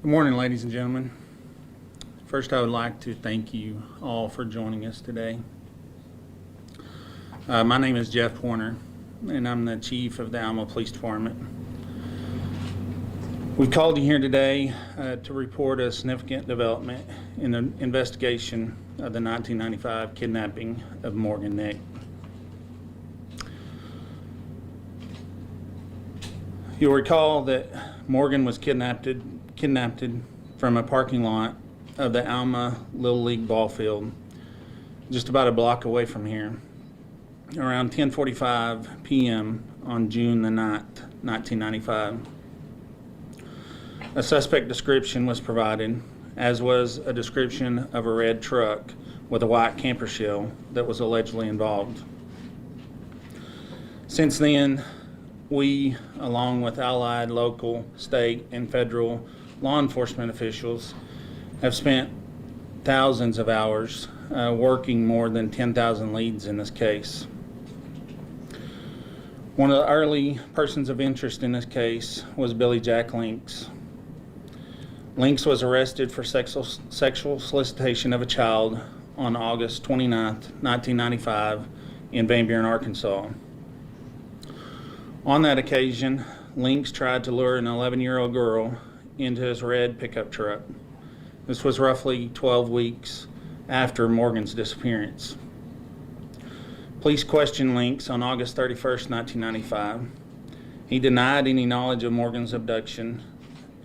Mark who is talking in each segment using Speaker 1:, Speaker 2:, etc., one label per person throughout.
Speaker 1: Good morning, ladies and gentlemen. First, I would like to thank you all for joining us today. My name is Jeff Pointer, and I'm the Chief of the Alma Police Department. We've called you here today to report a significant development in the investigation of the 1995 kidnapping of Morgan Nick. You'll recall that Morgan was kidnapped from a parking lot of the Alma Little League ball field, just about a block away from here, around 10:45 p.m. on June the 9th, 1995. A suspect description was provided, as was a description of a red truck with a white camper shell that was allegedly involved. Since then, we, along with allied local, state, and federal law enforcement officials, have spent thousands of hours working more than 10,000 leads in this case. One of the early persons of interest in this case was Jack Lincks. Lincks was arrested for sexual solicitation of a child on August 29, 1995 in Van Buren, Arkansas. On that occasion, Lincks tried to lure an 11-year-old girl into his red pickup truck. This was roughly 12 weeks after Morgan's disappearance. Police questioned Lincks on August 31st, 1995. He denied any knowledge of Morgan's abduction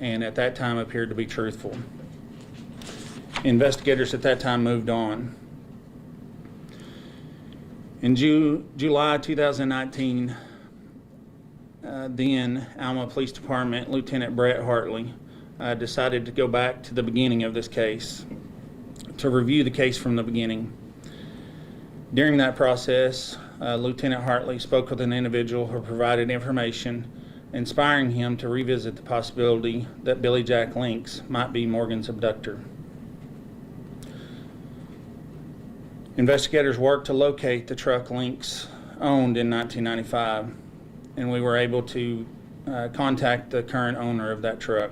Speaker 1: and at that time appeared to be truthful. Investigators at that time moved on. In July 2019, then Alma Police Department Lieutenant Brett Hartley decided to go back to the beginning of this case, to review the case from the beginning. During that process, Lieutenant Hartley spoke with an individual who provided information inspiring him to revisit the possibility that Jack Lincks might be Morgan's abductor. Investigators worked to locate the truck Lincks owned in 1995, and we were able to contact the current owner of that truck.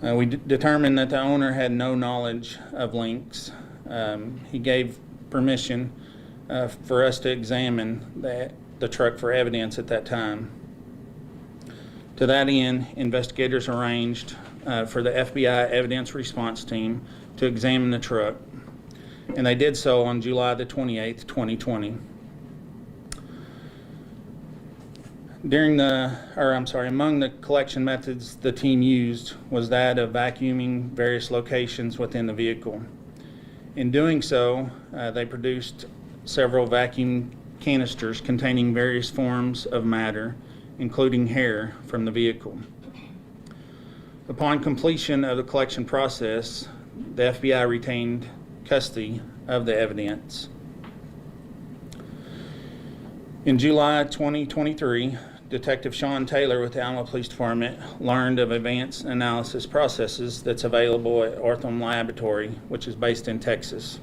Speaker 1: We determined that the owner had no knowledge of Lincks. He gave permission for us to examine the truck for evidence at that time. To that end, investigators arranged for the FBI evidence response team to examine the truck, and they did so on July the 28th, 2020. Among the collection methods the team used was that of vacuuming various locations within the vehicle. In doing so, they produced several vacuum canisters containing various forms of matter, including hair from the vehicle. Upon completion of the collection process, the FBI retained custody of the evidence. In July 2023, Detective Sean Taylor with the Alma Police Department learned of advanced analysis processes that's available at Ortham Laboratory, which is based in Texas.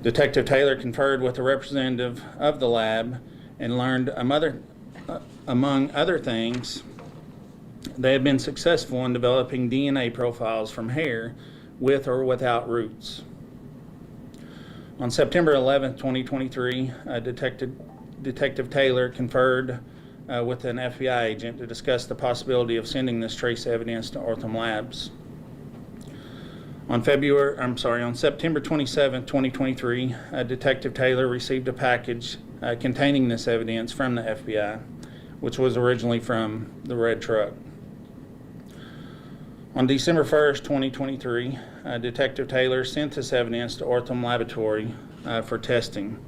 Speaker 1: Detective Taylor conferred with a representative of the lab and learned, among other things, they had been successful in developing DNA profiles from hair with or without roots. On September 11, 2023, Detective Taylor conferred with an FBI agent to discuss the possibility of sending this trace evidence to Ortham Labs. On September 27, 2023, Detective Taylor received a package containing this evidence from the FBI, which was originally from the red truck. On December 1st, 2023, Detective Taylor sent this evidence to Ortham Laboratory for testing.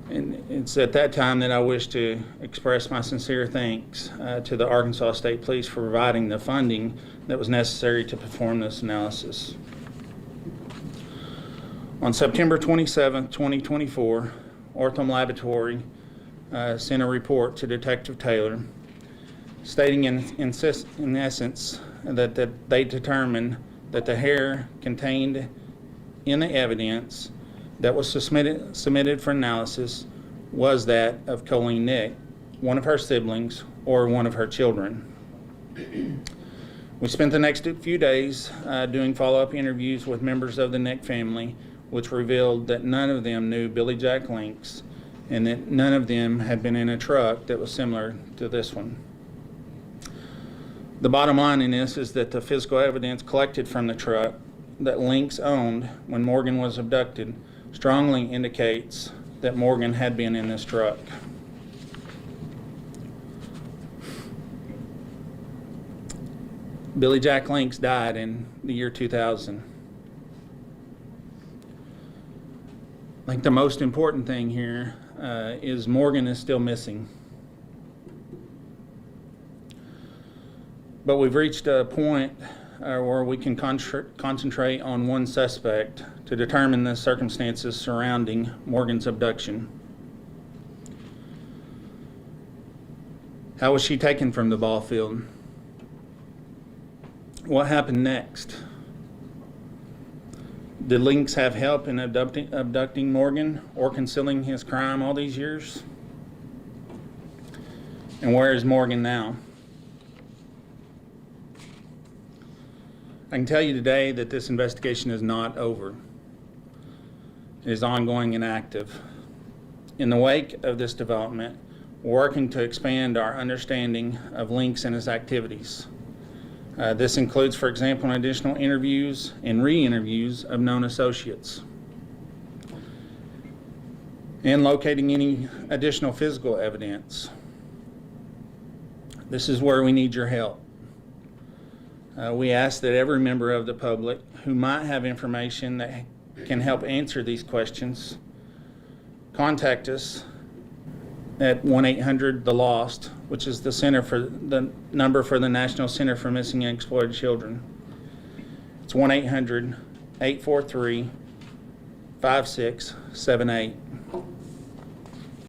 Speaker 1: And it's at that time that I wish to express my sincere thanks to the Arkansas State Police for providing the funding that was necessary to perform this analysis. On September 27, 2024, Ortham Laboratory sent a report to Detective Taylor stating in essence that they determined that the hair contained in the evidence that was submitted for analysis was that of Colleen Nick, one of her siblings, or one of her children. We spent the next few days doing follow-up interviews with members of the Nick family, which revealed that none of them knew Billy Jack Lincks and that none of them had been in a truck that was similar to this one. The bottom line in this is that the physical evidence collected from the truck that Lincks owned when Morgan was abducted strongly indicates that Morgan had been in this truck. Billy Jack Lincks died in the year 2000. I think the most important thing here is Morgan is still missing. But we've reached a point where we can concentrate on one suspect to determine the circumstances surrounding Morgan's abduction. How was she taken from the ball field? What happened next? Did Lincks have help in abducting Morgan or concealing his crime all these years? And where is Morgan now? I can tell you today that this investigation is not over. It is ongoing and active. In the wake of this development, we're working to expand our understanding of Lincks and his activities. This includes, for example, additional interviews and re-interviews of known associates, and locating any additional physical evidence. This is where we need your help. We ask that every member of the public who might have information that can help answer these questions contact us at 1-800-THE-LOST, which is the number for the National Center for Missing and Exploited Children. It's 1-800-843-5678.